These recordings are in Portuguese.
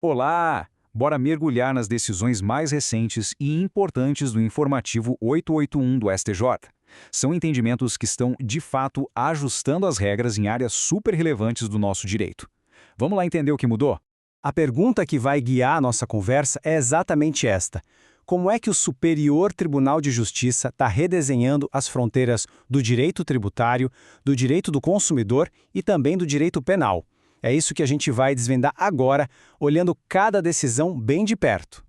Olá! Bora mergulhar nas decisões mais recentes e importantes do informativo 881 do STJ. São entendimentos que estão, de fato, ajustando as regras em áreas super relevantes do nosso direito. Vamos lá entender o que mudou? A pergunta que vai guiar a nossa conversa é exatamente esta. Como é que o Superior Tribunal de Justiça está redesenhando as fronteiras do direito tributário, do direito do consumidor e também do direito penal? É isso que a gente vai desvendar agora, olhando cada decisão bem de perto.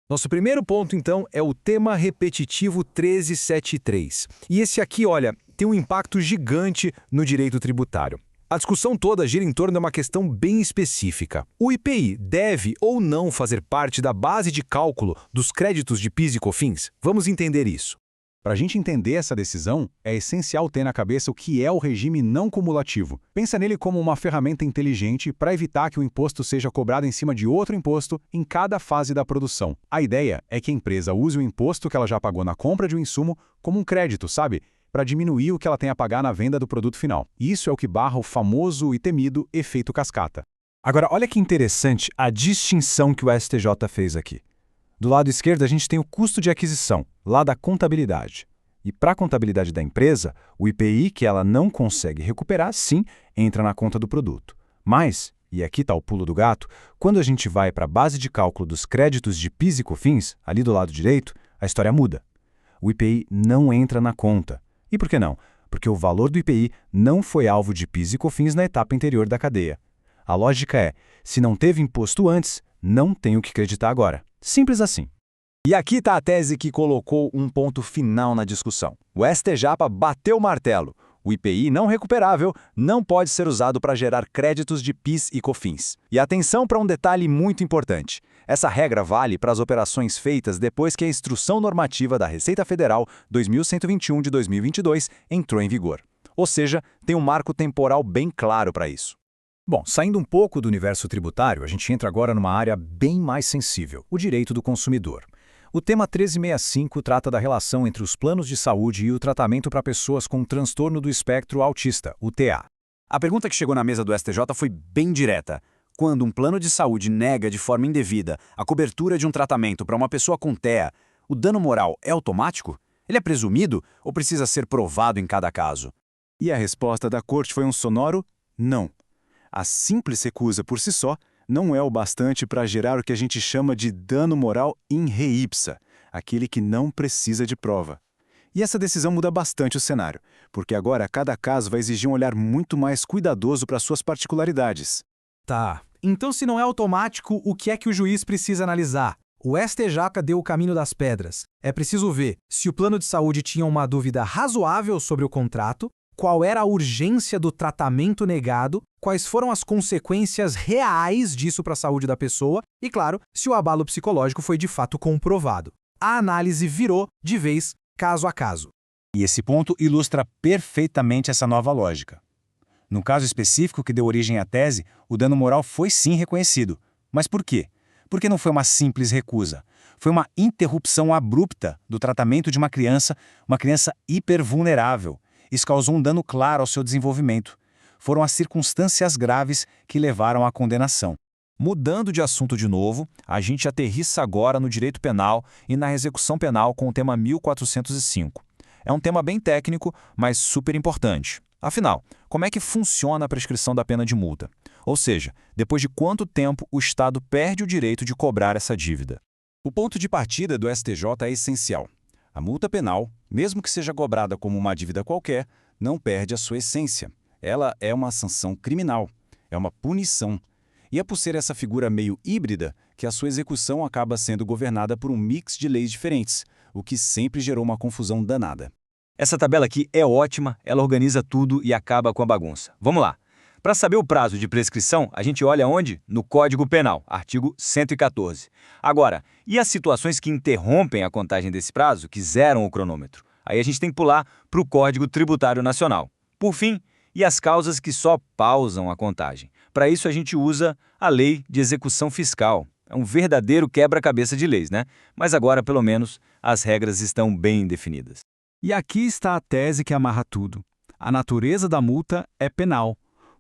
Nosso primeiro ponto, então, é o tema repetitivo 1373. E esse aqui, olha, tem um impacto gigante no direito tributário. A discussão toda gira em torno de uma questão bem específica. O IPI deve ou não fazer parte da base de cálculo dos créditos de PIS e COFINS? Vamos entender isso. Para a gente entender essa decisão, é essencial ter na cabeça o que é o regime não cumulativo. Pensa nele como uma ferramenta inteligente para evitar que o imposto seja cobrado em cima de outro imposto em cada fase da produção. A ideia é que a empresa use o imposto que ela já pagou na compra de um insumo como um crédito, sabe? Para diminuir o que ela tem a pagar na venda do produto final. Isso é o que barra o famoso e temido efeito cascata. Agora, olha que interessante a distinção que o STJ fez aqui. Do lado esquerdo, a gente tem o custo de aquisição, lá da contabilidade. E para a contabilidade da empresa, o IPI que ela não consegue recuperar, sim, entra na conta do produto. Mas, e aqui está o pulo do gato, quando a gente vai para a base de cálculo dos créditos de PIS e COFINS, ali do lado direito, a história muda. O IPI não entra na conta. E por que não? Porque o valor do IPI não foi alvo de PIS e COFINS na etapa anterior da cadeia. A lógica é, se não teve imposto antes, não tem o que creditar agora. Simples assim. E aqui está a tese que colocou um ponto final na discussão. O STJ bateu o martelo. O IPI não recuperável não pode ser usado para gerar créditos de PIS e COFINS. E atenção para um detalhe muito importante. Essa regra vale para as operações feitas depois que a Instrução Normativa da Receita Federal 2121 de 2022 entrou em vigor. Ou seja, tem um marco temporal bem claro para isso. Bom, saindo um pouco do universo tributário, a gente entra agora numa área bem mais sensível, o direito do consumidor. O tema 1365 trata da relação entre os planos de saúde e o tratamento para pessoas com transtorno do espectro autista, o TA. A pergunta que chegou na mesa do STJ foi bem direta. Quando um plano de saúde nega de forma indevida a cobertura de um tratamento para uma pessoa com TEA, o dano moral é automático? Ele é presumido ou precisa ser provado em cada caso? E a resposta da corte foi um sonoro não. A simples recusa por si só não é o bastante para gerar o que a gente chama de dano moral in re ipsa, aquele que não precisa de prova. E essa decisão muda bastante o cenário, porque agora cada caso vai exigir um olhar muito mais cuidadoso para suas particularidades. Tá, então se não é automático, o que é que o juiz precisa analisar? O STJ deu o caminho das pedras. É preciso ver se o plano de saúde tinha uma dúvida razoável sobre o contrato, qual era a urgência do tratamento negado, quais foram as consequências reais disso para a saúde da pessoa e, claro, se o abalo psicológico foi de fato comprovado. A análise virou, de vez, caso a caso. E esse ponto ilustra perfeitamente essa nova lógica. No caso específico que deu origem à tese, o dano moral foi sim reconhecido. Mas por quê? Porque não foi uma simples recusa. Foi uma interrupção abrupta do tratamento de uma criança hipervulnerável. Isso causou um dano claro ao seu desenvolvimento. Foram as circunstâncias graves que levaram à condenação. Mudando de assunto de novo, a gente aterrissa agora no direito penal e na execução penal com o tema 1405. É um tema bem técnico, mas super importante. Afinal, como é que funciona a prescrição da pena de multa? Ou seja, depois de quanto tempo o Estado perde o direito de cobrar essa dívida? O ponto de partida do STJ é essencial. A multa penal, mesmo que seja cobrada como uma dívida qualquer, não perde a sua essência. Ela é uma sanção criminal, é uma punição. E é por ser essa figura meio híbrida que a sua execução acaba sendo governada por um mix de leis diferentes, o que sempre gerou uma confusão danada. Essa tabela aqui é ótima, ela organiza tudo e acaba com a bagunça. Vamos lá. Para saber o prazo de prescrição, a gente olha onde? No Código Penal, artigo 114. Agora, e as situações que interrompem a contagem desse prazo, que zeram o cronômetro? Aí a gente tem que pular para o Código Tributário Nacional. Por fim, e as causas que só pausam a contagem? Para isso a gente usa a Lei de Execução Fiscal. É um verdadeiro quebra-cabeça de leis, né? Mas agora, pelo menos, as regras estão bem definidas. E aqui está a tese que amarra tudo. A natureza da multa é penal.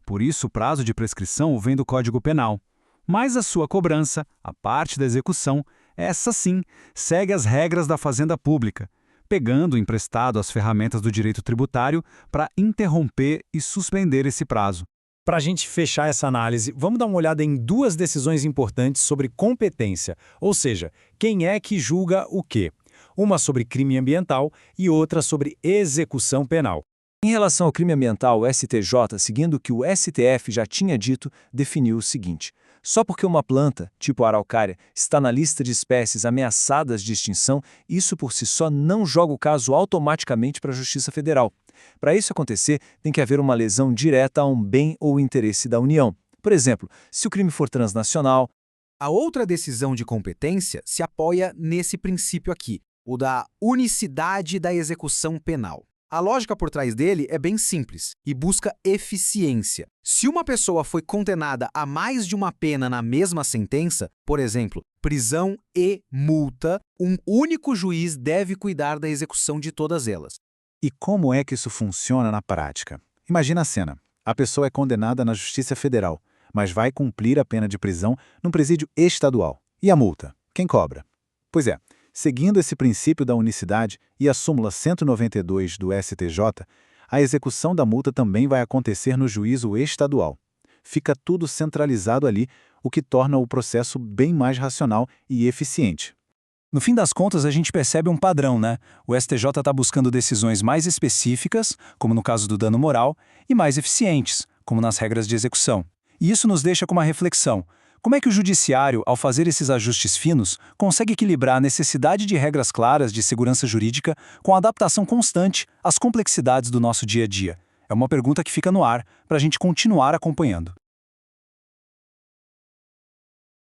Por isso, o prazo de prescrição vem do Código Penal. Mas a sua cobrança, a parte da execução, essa sim, segue as regras da fazenda pública, pegando emprestado as ferramentas do direito tributário para interromper e suspender esse prazo. Para a gente fechar essa análise, vamos dar uma olhada em duas decisões importantes sobre competência, ou seja, quem é que julga o quê? Uma sobre crime ambiental e outra sobre execução penal. Em relação ao crime ambiental, o STJ, seguindo o que o STF já tinha dito, definiu o seguinte: só porque uma planta, tipo a araucária, está na lista de espécies ameaçadas de extinção, isso por si só não joga o caso automaticamente para a Justiça Federal. Para isso acontecer, tem que haver uma lesão direta a um bem ou interesse da União. Por exemplo, se o crime for transnacional. A outra decisão de competência se apoia nesse princípio aqui, o da unicidade da execução penal. A lógica por trás dele é bem simples e busca eficiência. Se uma pessoa foi condenada a mais de uma pena na mesma sentença, por exemplo, prisão e multa, um único juiz deve cuidar da execução de todas elas. E como é que isso funciona na prática? Imagina a cena. A pessoa é condenada na Justiça Federal, mas vai cumprir a pena de prisão num presídio estadual. E a multa? Quem cobra? Pois é, seguindo esse princípio da unicidade e a súmula 192 do STJ, a execução da multa também vai acontecer no juízo estadual. Fica tudo centralizado ali, o que torna o processo bem mais racional e eficiente. No fim das contas, a gente percebe um padrão, né? O STJ está buscando decisões mais específicas, como no caso do dano moral, e mais eficientes, como nas regras de execução. E isso nos deixa com uma reflexão. Como é que o judiciário, ao fazer esses ajustes finos, consegue equilibrar a necessidade de regras claras de segurança jurídica com a adaptação constante às complexidades do nosso dia a dia? É uma pergunta que fica no ar para a gente continuar acompanhando.